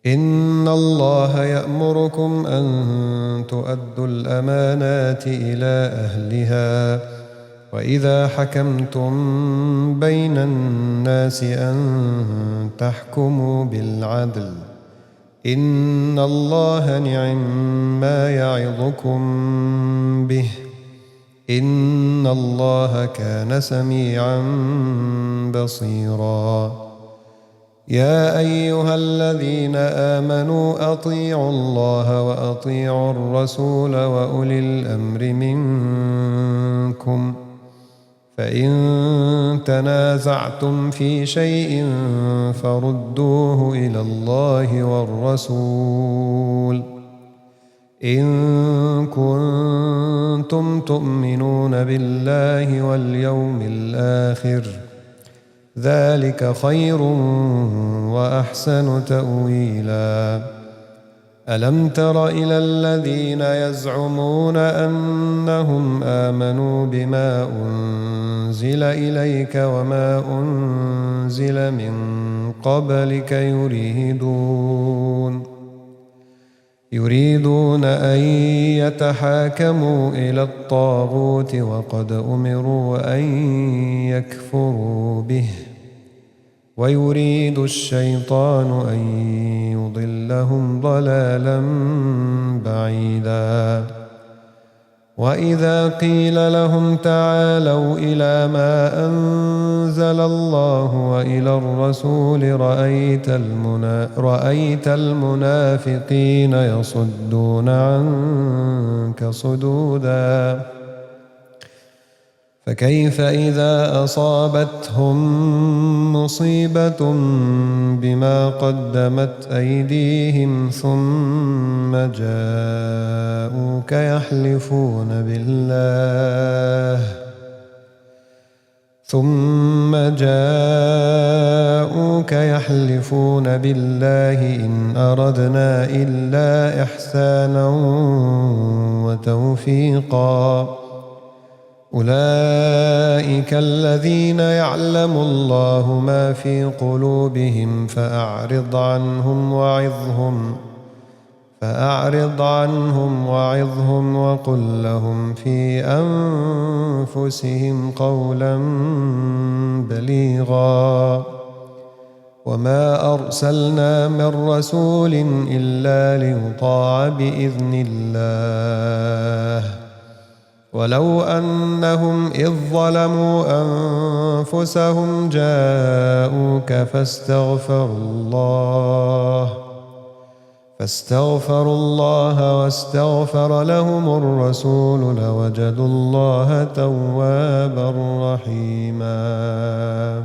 إن الله يأمركم أن تؤدوا الأمانات إلى أهلها وإذا حكمتم بين الناس أن تحكموا بالعدل إن الله نعم يعظكم به إن الله كان سميعا بصيرا يا أيها الذين آمنوا أطيعوا الله وأطيعوا الرسول وأولي الأمر منكم فإن تنازعتم في شيء فردوه إلى الله والرسول إن كنتم تؤمنون بالله واليوم الآخر ذلك خير وأحسن تأويلا ألم تر إلى الذين يزعمون أنهم آمنوا بما أنزل إليك وما أنزل من قبلك يريدون أن يتحاكموا إلى الطاغوت وقد أمروا أن يكفروا به ويريد الشيطان أن يضلهم ضلالا بعيدا وإذا قيل لهم تعالوا إلى ما أنزل الله وإلى الرسول رأيت المنافقين يصدون عنك صدودا فكيف إذا أصابتهم مصيبة بما قدمت أيديهم ثم جاءوك يحلفون بالله إن أردنا إلا إحسانا وتوفيقا أولئك الذين يعلم الله ما في قلوبهم فأعرض عنهم وعظهم وقل لهم في أنفسهم قولا بليغا وما أرسلنا من رسول إلا ليطاع بإذن الله ولو أنهم إذ ظلموا أنفسهم جاءوك فاستغفروا الله واستغفر لهم الرسول لوجدوا الله توابا رحيما